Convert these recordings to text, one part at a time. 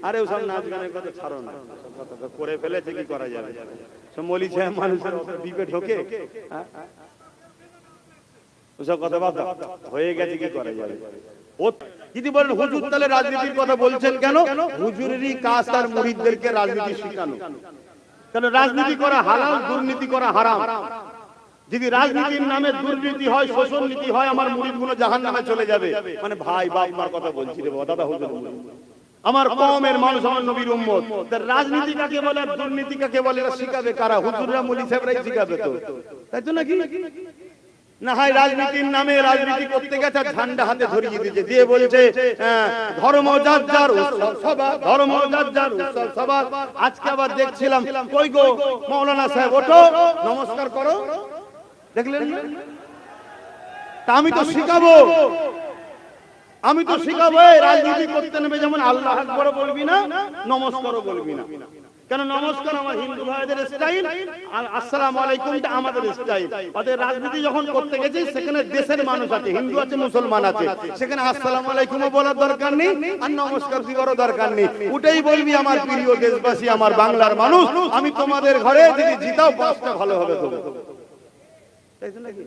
আরে ওসব নাচ গানের কথা ছাড়ো না, করে ফেলেছে কি করা যাবে, সব মলি ছেলে মানুষের ডিপে ঢোকে, ওসব কথা বাদ হয়ে গেছে কি করা যাবে। ও যদি বলেন হুজুর তাহলে রাজনীতির কথা বলছেন কেন, হুজুরেরই কাজ তার মুরিদদেরকে রাজনীতি শেখানো, কারণ রাজনীতি করা হালাল, দুর্নীতি করা হারাম। যদি রাজনীতির নামে দুর্নীতি হয়, শোষণ নীতি হয়, আমার মুরিদগুলো জাহান্নামে চলে যাবে। মানে ভাই বাপ মার কথা বলছি রে বাবা, দাদা হুজুর আমার কওমের মানুষ, আমার নবীর উম্মত, রাজনীতি কাকে বলে আর দুর্নীতি কাকে বলে এটা শিখাবে কারা? হুজুররা মুলি সাহেবরাই শিখাবে তো, তাই তো নাকি? না হয় রাজনীতির নামে রাজনীতি করতে গেছে ঝান্ডা হাতে ধরিয়ে দিয়েছে, দিয়ে বলছে ধর্ম যার যার উৎসব সভা, ধর্ম যার যার উৎসব সভা। আজকে আবার দেখছিলাম কই গো মাওলানা সাহেব ওঠো নমস্কার করো, দেখলেন না? তা আমি তো শিখাবো, আমি তো শিখাবো রাজনীতি করতে নেবে যেমন আল্লাহ আকবার বলবি না, নমস্কারও বলবি না। কেন নমস্কার আমার হিন্দু ভাইদের স্টাইল, আর আসসালামু আলাইকুমটা আমাদের স্টাইল। ওদের রাজনীতি যখন করতে গেছে সেখানে দেশের মানুষ আছে, হিন্দু আছে, মুসলমান আছে, সেখানে আসসালামু আলাইকুমও বলার দরকার নেই আর নমস্কার দিবারও দরকার নেই। ওটাই বলবি আমার প্রিয় দেশবাসী, আমার বাংলার মানুষ, আমি তোমাদের ঘরে যদি জিতাও বাসটা ভালো হবে তো, তাই তো নাকি?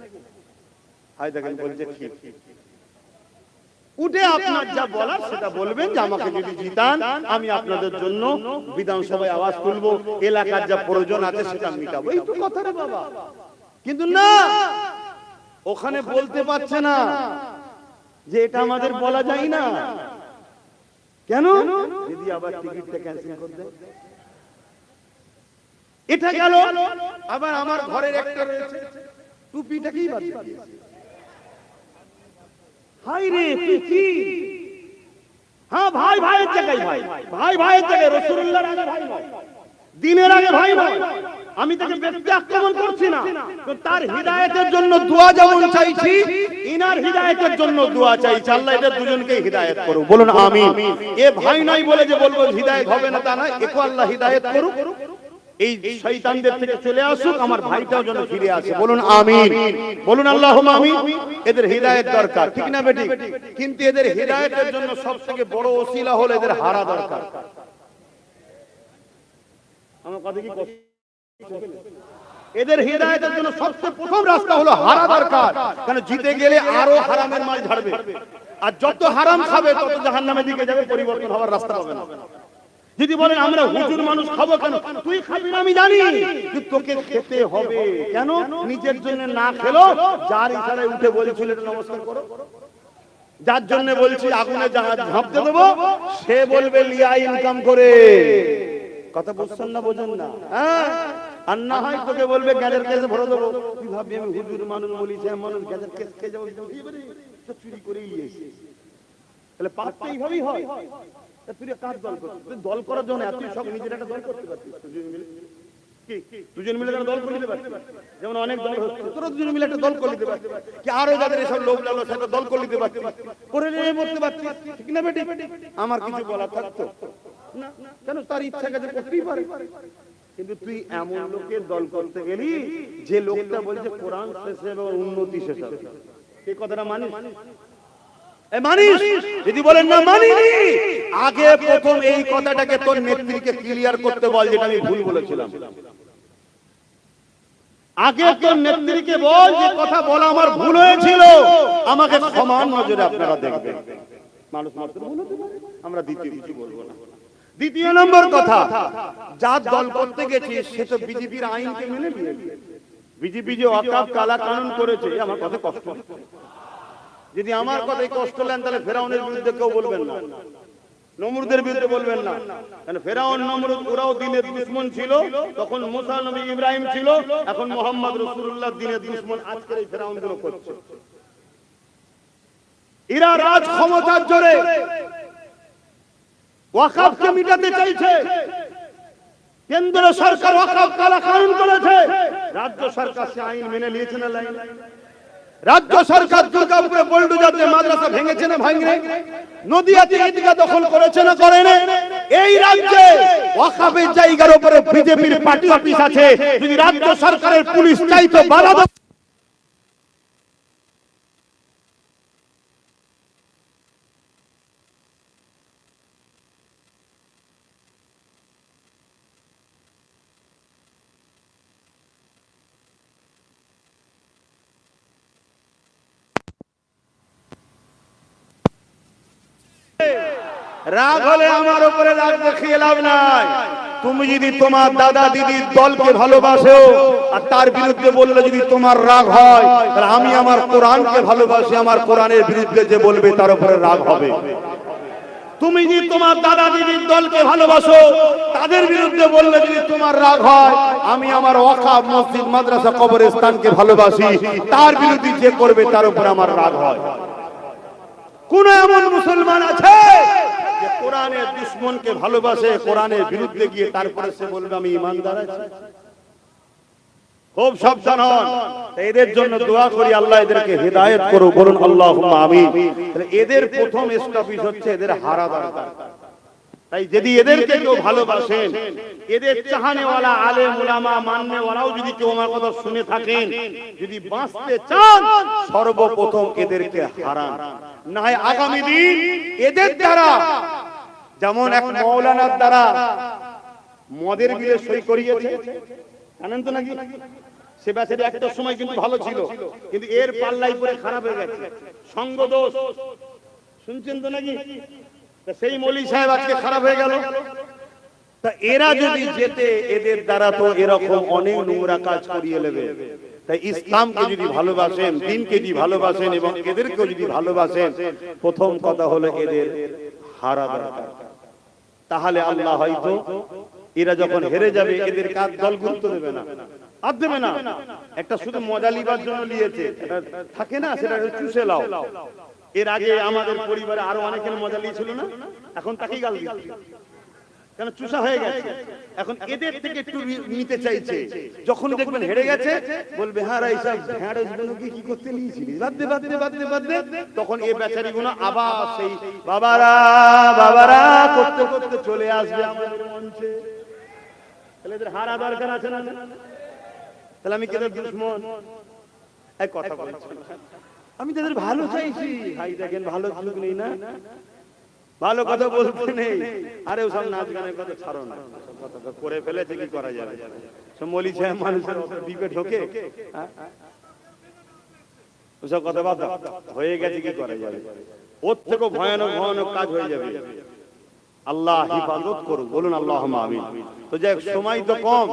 হাই দেখেন বলছে ঠিক, উঠে আপনার যা বলার সেটা বলবেন যে আমাকে যদি জিতান আমি আপনাদের জন্য বিধানসভায় আওয়াজ তুলবো, এলাকার যা প্রয়োজন আছে সেটা মিটাবো, এই তো কথা রে বাবা। কিন্তু না, ওখানে বলতে পারছে না যে এটা আমাদের বলা যায় না। কেন? যদি আবার টিকিটটা ক্যান্সেল করে দেয়, এটা গেল। আবার আমার ঘরের একটা রয়েছে টুপিটাকেই বাদ দিয়েছে। হাই রে তুই কি? হ্যাঁ ভাই ভাইয়ের জায়গায় ভাই, ভাই ভাইয়ের জায়গায়, রাসূলুল্লাহর আগে ভাই নয়, দ্বীনের আগে ভাই নয়। আমি তাকে ব্যক্তি আক্রমণ করছি না, তো তার হিদায়াতের জন্য দোয়া যেমন চাইছি, ইনার হিদায়াতের জন্য দোয়া চাইছি। আল্লাহ এদের দুজনকে হিদায়াত করুক, বলুন আমিন। এ ভাই নাই বলে যে বলবো হিদায়াত হবে না তা না, একে আল্লাহ হিদায়াত করুক, এই শয়তানদের থেকে চলে আসুক, আমার ভাইটাও যেন ফিরে আসে, বলুন আমিন, বলুন আল্লাহুম্মা আমিন। এদের হিদায়াত দরকার, ঠিক না বেটি? কিন্তু এদের হিদায়াতের জন্য সবথেকে বড় ওসিলা হলো এদের হারা দরকার। আমার কথা কি কষ্ট? এদের হিদায়াতের জন্য সবচেয়ে প্রথম রাস্তা হলো হারা দরকার, কারণ জিতে গেলে আরো হারামের মাল ঝাড়বে, আর যত হারাম খাবে তত জাহান্নামের দিকে যাবে, পরিবর্তন হওয়ার রাস্তা পাবে না। যদি বলেন আমরা হুজুর মানুষ খাবো কেন, তুই খাবি না আমি জানি, কিন্তু তোকে খেতে হবে। কেন? নিজের জন্য না খেলো, যার ইশারায় উঠে বলেছিল নমস্কার করো, যার জন্য বলছি আগুনে ঝাঁপতে দেবো, সে বলবে লিয়া ইনকাম করে। কথা বুঝছেন না? বোঝেন না? হ্যাঁ, আর না হয় তোকে বলবে গ্যাজের কেসে ভরে দেবো। তুই ভাববি আমি হুজুর মানুষ, বলিস মানুষ, গ্যাজের কেস খেয়ে যাবো, চুরি করেই নিয়েছি। তাহলে পাপটা এইভাবেই হয়। তুই কার দল করছিস? তুই দল করার জন্য এত সব নিজের একটা দল করতে পারছিস, দুজন মিলে একটা দল করে নিতে পারছিস, যেমন অনেক দল হচ্ছে, তোরা দুজন মিলে একটা দল করে নিতে পারছিস, কি আরো যাদের এসব লোক লালো সেটা দল করে নিতে পারছিস, করে নিয়ে মরতে পারছিস, ঠিক না বেটি? আমার কিছু বলার থাকতো না, কেন? তার ইচ্ছা কাজে করতেই পারে। কিন্তু তুই এমন লোকের দল করতে গেলি যে লোকটা বলছে কোরআন শেষ এবং উন্নতি শেষ হবে, এই কথাটা মানিস? যদি বলেন না মানিনি, আগে প্রথম এই কথাটাকে তোর নেত্রীকে ক্লিয়ার করতে বল যেটা আমি ভুল বলেছিলাম। আগে তোর নেত্রীকে বল যে কথা বলা আমার ভুল হয়েছিল, আমাকে সমান নজরে আপনারা দেখবেন। মানুষ মাত্র ভুল হতে পারে, আমরা দ্বিতীয় কিছু বলবো না। দ্বিতীয় নম্বর কথা, যার দল করতে গেছে সে তো বিজেপির আইনকে মেনে নিয়েছে। বিজেপি যে ওয়াকফ কালা কানুন করেছে, আমার কথা কষ্ট। যদি আমার কথায় কষ্ট নেন তাহলে ফেরাউনের বিরুদ্ধে কেউ বলবেন না, নমরুদের বিরুদ্ধে বলবেন না, কারণ ফেরাউন নমরুদ ওরাও দ্বীনের দুশমন ছিল, তখন মুসা নবী ইব্রাহিম ছিল, এখন মুহাম্মদ রাসূলুল্লাহ দ্বীনের দুশমন আজকের এই ফেরাউনগুলো করছে। এরা রাজ ক্ষমতার জোরে ওয়াকফকে মিটাতে চাইছে। কেন্দ্র সরকার ওয়াকফ কালা কানুন করেছে, রাজ্য সরকার সে আইন মেনে নিয়েছে না লাইন? রাজ্য সরকার দুর্গাপুরে বুলডোজার দিয়ে মাদ্রাসা ভেঙেছে না ভাঙে? নদিয়াতে ঈদগাহ দখল করেছে না করে না? এই রাজ্যে ওয়াকফের জায়গার উপরে বিজেপির পার্টি অফিস আছে, যদি রাজ্য সরকারের পুলিশ চাইতো বাধা রাগ হলে আমার উপরে রাগ দেখিয়ে লাভ নাই। তুমি যদি তোমার দাদা দিদির দলকে ভালোবাসো আর তার বিরুদ্ধে বললে যদি তোমার রাগ হয়, তাহলে আমি আমার কোরআনকে ভালোবাসি, আমার কোরআনের বিরুদ্ধে যে বলবে তার উপরে রাগ হবে। তুমি যদি তোমার দাদা দিদির দলকে ভালোবাসো, তাদের বিরুদ্ধে বললে যদি তোমার রাগ হয়, আমি আমার ওয়াকাফ মসজিদ মাদ্রাসা কবরস্থানকে ভালোবাসি, তার বিরুদ্ধে যে করবে তার উপর আমার রাগ হয়। কোন এমন মুসলমান আছে যে কোরআনের দুশমনকে ভালোবাসে, কোরআনের বিরুদ্ধে গিয়ে তারপরে সে বলবে আমি ঈমানদার আছি? খুব সাবধান হন। এদের জন্য দোয়া করি, আল্লাহ এদেরকে হেদায়েত করো, বলুন আল্লাহুম্মা আমিন। এদের প্রথম স্টপেজ হচ্ছে এদের হারা দরকার। তাই যদি এদেরকে কেউ ভালোবাসেন, এদের চাহনেওয়ালা আলেম উলামা মাননেওয়ালাও যদি কেউ আমার কথা শুনে থাকেন, যদি বাঁচতে চান সর্বপ্রথম এদেরকে হারান। না হয় আগামী দিন এদের দ্বারা, যেমন এক মাওলানার দ্বারা মদের বিলে সই করিয়েছে, জানেন তো নাকি? সে বেচারি একটা সময় কিন্তু ভালো ছিল, কিন্তু এর পাল্লাই পরে খারাপ হয়ে গেছে, সঙ্গ দোষ, শুনছেন তো নাকি? সেই মৌলী সাহেব আজকে খারাপ হয়ে গেল। তা এরা যদি যেতে, এদের দ্বারা তো এরকম অনেক নোংরা কাজ করিয়ে নেবে। তাই ইসলামকে যদি ভালোবাসেন, দ্বীনকে যদি ভালোবাসেন এবং এদেরকেও যদি ভালোবাসেন, প্রথম কথা হলো এদের হারা দরকার। তাহলে আল্লাহ হয়তো এরা যখন হেরে যাবে, এদের কাজ দল গুরুত্ব দেবে না, আর দেবে না। একটা শুধু মজা লিবার জন্য নিয়েছে, থাকে না, সেটা চুষে লাও। এর আগে আমাদের পরিবারে আরো অনেকের মজা লিয়েছিল না, এখন তাকেই গাল দিচ্ছে, কেন? চুষা হয়ে গেছে। এখন এদের থেকে একটু নিতে চাইছে। যখন দেখবেন হেরে গেছে, বলবে হ্যাঁ এইসব ভেড়াগুলোকে কি করতে নিয়েছিলি, বাদ দে বাদ দে বাদ দে বাদ দে। তখন এই বেচারিগুলো আবার সেই বাবারা বাবারা করতে করতে চলে আসবে আমাদের মঞ্চে। তাহলে এদের হারা দরকার আছে না? তাহলে আমি কেদের দুশমন? এক কথা বলছি, আমি তাদের ভালো চাইছি। ভাই দেখেন ভালো যুগ নেই না, ভালো কথা বলতে নেই। আরে ওসব নাচ গানের কথা ছাড়ো না, কথা করে ফেলেছে, কি করা যাবে? সব মলি সাহেব মানুষের ডিপে ঢোকে, ওসব কথা বাদ হয়ে গেছে, কি করা যাবে? ওর থেকে ভয়ানক ভয়ানক কাজ হয়ে যাবে। আল্লাহ হিফাজত করুন, বলুন আল্লাহুম্মা আমিন। তো যাই, সময় তো কম,